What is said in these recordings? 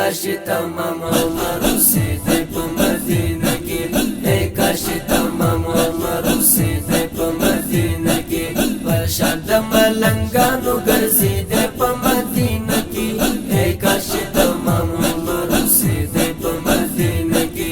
کاش تمام عمر اوسېدی په مدینه کې کاش تمام عمر اوسېدی په مدینه کې پر شان د ملنګانو ګرځېدی په مدینه کې کاش تمام عمر اوسېدی په مدینه کې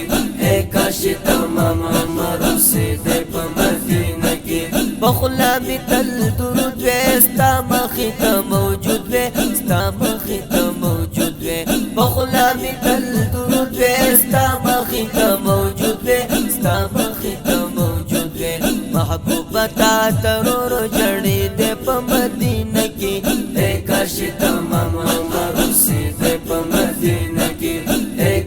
کاش تمام عمر اوسېدی په مدینه کې بخلا می تل درود وې ستا مخې ته موجود وې ستا مخې ته موجود وې بخلا می تل درود وې ستا مخې ته موجود وې ستا مخې ته موجود وې محبوبه تا ترور جړې دې په مدینه کې کاش تمام عمر اوسېدی په مدینه کې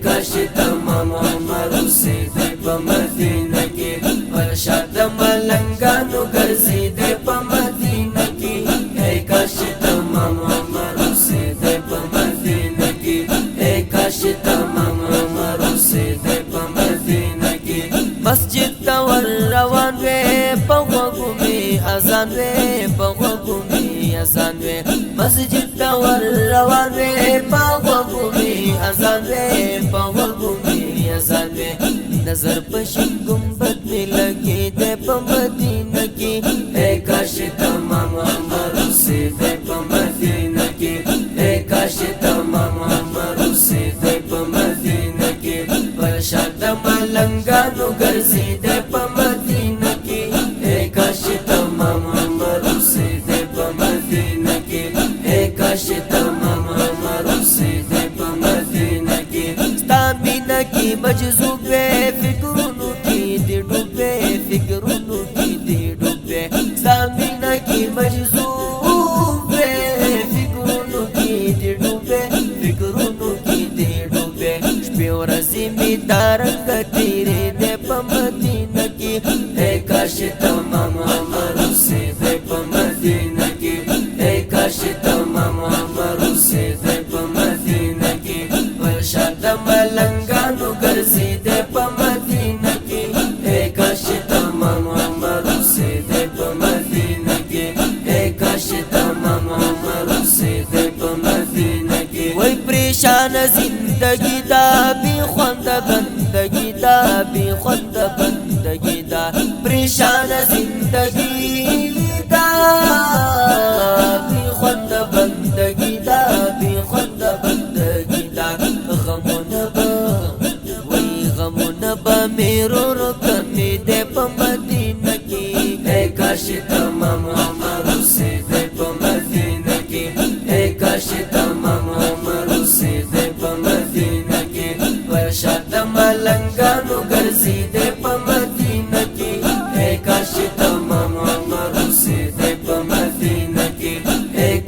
کاش تمام عمر اوسېدی په مدینه کې پر شان د ملنګانو ګرځېدی په مدینه کې کاش تمام عمر اوسېدی په مدینه کې کاش تمام عمر اوسېدی په مدینه کې مسجد ته ور روان وې په غوږو مې اذان وې په غوږو مې اذان وې مسجد ته ور روان وې په غوږو مې اذان وې په غوږو مې اذان وې نظر په شین ګمبد مې لګېدی په مدینه کې کاش تمام عمر اوسېدی په مدینه کې کاش تمام عمر اوسېدی په مدینه کې پر شان د ملنګانو ګرځېدی په مدینه کې کاش تمام عمر اوسېدی په مدینه کې کاش تمام عمر اوسېدی په مدینه کې ستا مینه کې مجذوب وې فکرونو کې دې ډوب وې فکرونو کې دې ډوب وې ستا مینه کې مجذوب وې فکرونو کې دې ډوب وې فکرونو کې دې ډوب وې شپې ورځې مې دارنګ تېرېدې په مدینه کې کاش تمام عمر اوسېدی په مدینه کې کاش تمام عمر اوسېدی په مدینه کې پر شان د ملنګانو ګرځېدی په مدینه کې کاش تمام عمر اوسېدی په مدینه کې کاش تمام عمر اوسېدی په مدینه کې وای پریشان زندگی دا بی خوند بندگی دا بی خوند بندگی دا پریشان زندگی دا بی خوند بندگی دا بی خوند بندگی دا غمونه با وای غمونه با میرو رو کمی دے پا مدینه کی کاش تمام عمر اوسېدی په مدینه کې کاش تمام عمر اوسېدی په مدینه کې پر شان د ملنګانو ګرځېدی په مدینه کې کاش تمام عمر اوسېدی په مدینه کې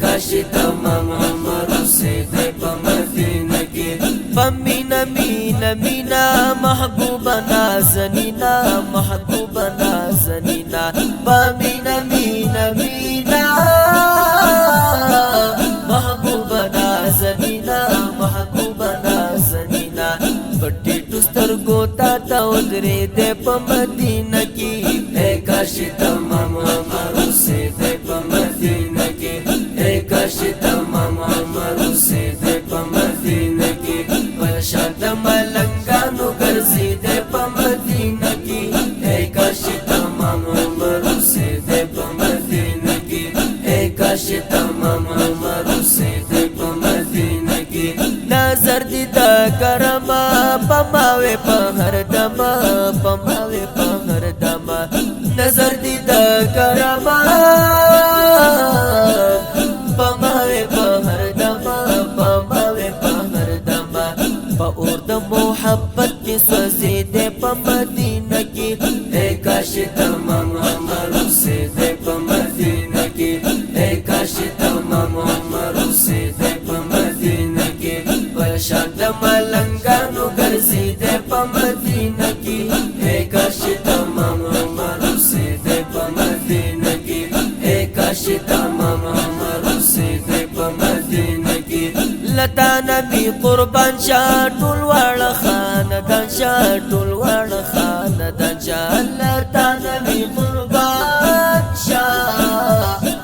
کاش تمام عمر اوسېدی په مدینه کې پمینا مینا مینا محبوبه نازنینا محبوبه نازنینا پمینا مینا مینا محبوبه نازنینا محبوبه نازنینا پټی ټسترګو تا تا ودرېدی په مدینه کې کاش تمام عمر اوسېدی په مدینه کې کاش تمام عمر اوسېدی په مدینه کې پر شان د ملنګانو ګرځېدی په مدینه کې کاش تمام عمر اوسېدی په مدینه کې کاش تمام عمر اوسېدی په مدینه کې نظر دې د کرما پماوي په هر دمه پماوي په هر دمه نظر دې د کرما پماوي په هر دمه پماوي په هر دمه په اور د محبت کې سوځېدی په مدینه کې کاش تمام عمر اوسېدی په مدینه کې کاش تمام عمر اوسېدی په مدینه کې پر شان د ملنګانو ګرځېدی په مدینه کې کاش تمام عمر اوسېدی په مدینه کې کاش تمام عمر اوسېدی په مدینه کې لتا نبی قربان شاه ټول واړه خاندان شاه ټول واړه خاندان شاه لتا نبی قربان شاه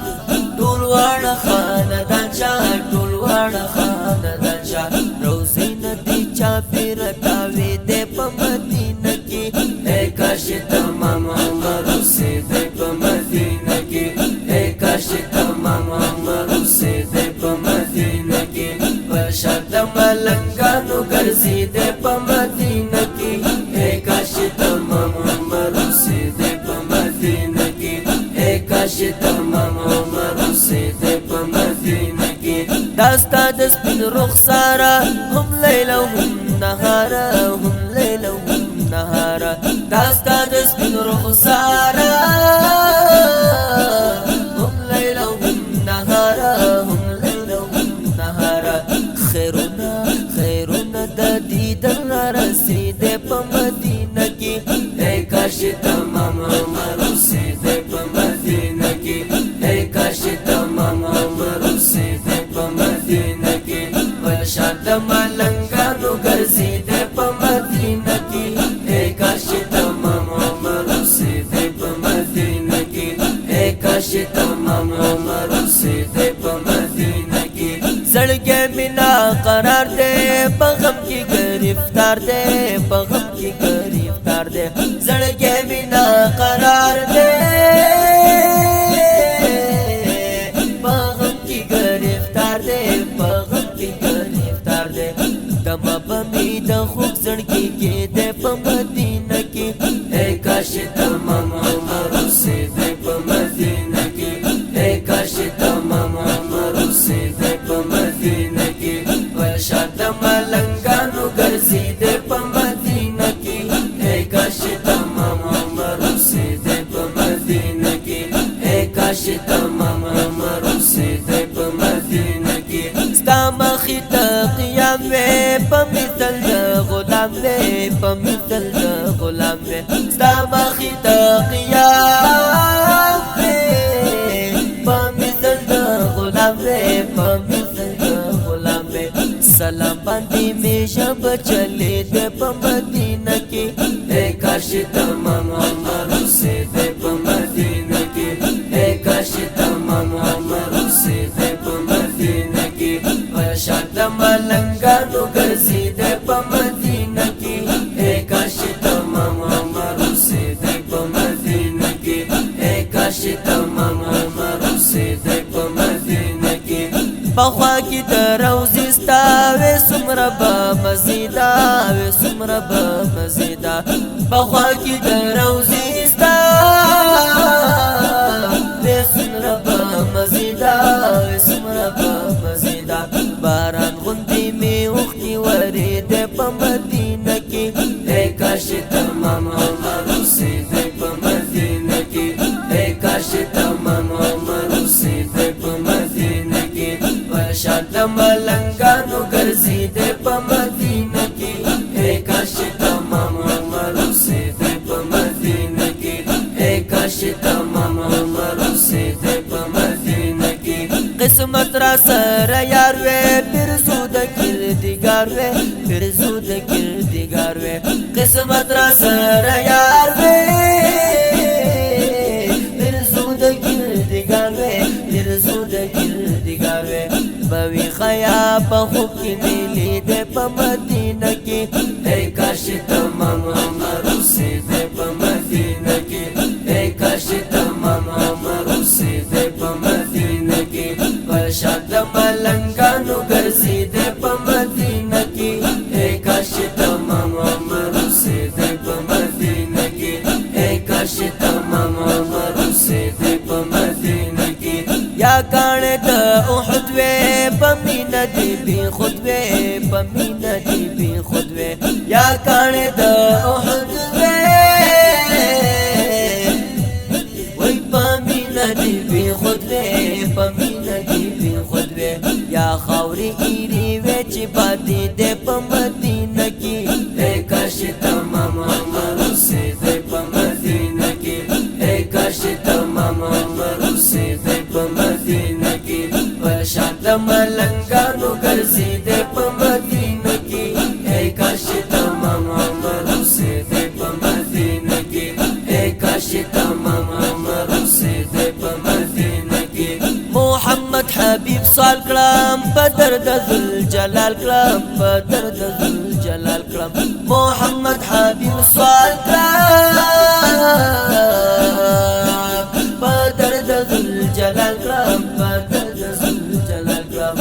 ټول واړه خاندان شاه ټول واړه خاندان شاه روزي دی چاپیر تاوی دے پا مدینہ کی اے کاش تمام عمر سے دے پا مدینہ کی اے کاش تمام عمر سے دے پا مدینہ کی پرشاد ملنگانو گرزی دے پا مدینہ کی اے کاش تمام عمر سے دے پا مدینہ کی اے کاش تمام عمر سے دے پا مدینہ کی داستا دسپن رخسارا هم لیلا هم نهارا هم لیلا هم نهارا داستا دسپن رخسارا هم لیلا هم نهارا هم لیلا هم نهارا خیرونا دا دیدن رسید پا مدینہ کی اے کاش تمام عمر سے دے پا مدینہ کی اے کاش تمام عمر سے دے پا مدینہ کی پرشاد ملنگانو گرزی دے پا مدینہ کی اے کاش تمام عمر سے دے پا مدینہ کی اے کاش تمام عمر سے دے پا مدینہ کی زڑگے بنا قرار دے پغم کی گرفتار دے پغم کی گرفتار دے زڑگے بنا قرار دے پغم کی گرفتار دے پغم کی گرفتار دے دم بمی دا خوب زڑگی کے دے پا مدینہ کی اے کاش تمام عمر سے دے پا مدینہ کی اے کاش تمام عمر سے دے پا مدینہ کی پرشاد ملنگانو گرزی دے پا مدینہ کی اے کاش تمام عمر سے دے پا مدینہ کی اے کاش تمام عمر سے دے پا مدینہ کی ستا مخی تا قیام وے پا مثل دا غلام وے پا مثل دا غلام وے ستا مخی تا قیام وے پا مثل دا غلام وے پا مثل دا غلام وے سلام باندی میں شب چلے دے پا مدینہ کی اے کاش تمام عمر سے دے پا مدینہ کی اے کاش تمام عمر سے دے پا مدینہ کی پرشاد ملنگانو گرزی دے پا مدینہ کی اے کاش تمام عمر سے دے پا مدینہ کی اے کاش تمام عمر سے دے پا مدینہ کی بخوا کی دروزی ستاوی سمربا مزیدا وی سمربا مزیدا بخوا کی دروزی ستاوی سمربا مزیدا وی سمربا مزیدا باران غندی میں اختی ورید پا مدینہ کی اے کاش تمام عمر سے دے پا مدینہ کی اے کاش تمام عمر سے دے پا مدینہ کی پرشاد ملنگانو گرزی دے پا مدینہ کی اے کاش تمام عمر سے دے پا مدینہ کی اے کاش تمام عمر سے دے پا مدینہ کی قسمت را سر یار وے پھر زود کردگار وے پھر زود کردگار وے قسمت را سر یار وے پھر زود کردگار وے پھر زود کردگار وے بوی خیا پا خوب کی نیلی دے پا مدینہ کی اے کاش تمام عمر سے دے پا مدینہ کی اے کاش تمام عمر سے دے پا مدینہ کی پرشاد ملنگانو گرزی دے پا مدینہ کی اے کاش تمام عمر سے دے پا مدینہ کی اے کاش تمام عمر سے دے پا مدینہ کی یا کانے دا احد وے پمینہ دی بھی خود وے پمینہ دی بھی خود وے یا کانے دا احد وے وی پمینہ دی بھی خود وے پمینہ دی بھی خود وے یا خاوری ایری وے چی باتی دے پا مدینہ کی اے کاش تمام عمر سے دے پا مدینہ کی اے کاش تمام عمر سے دے پا مدینہ کی پرشاد ملنگانو گرزی دے پا مدینہ کی اے کاش تمام عمر سے دے پا مدینہ کی اے کاش تمام عمر سے دے پا مدینہ کی محمد حبیب سال کلام بدر د ذل جلال کړم په در د ذل جلال کړم محمد حبیب سوال کړم په در د ذل جلال کړم په در د ذل جلال کړم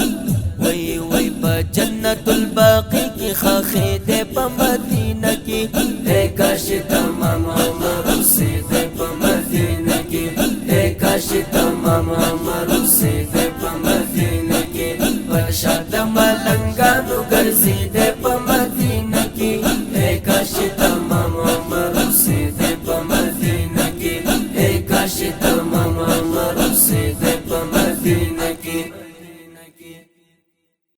وای وای په جنت الباقی کی خاخې دې په مدینه کې اے کاش تمام عمر سے دې په مدینه کې اے کاش تمام عمر سے دې په مدینه کې ورشاد ملنګانو ګرځي دې په مدینه کې اے کاش تمام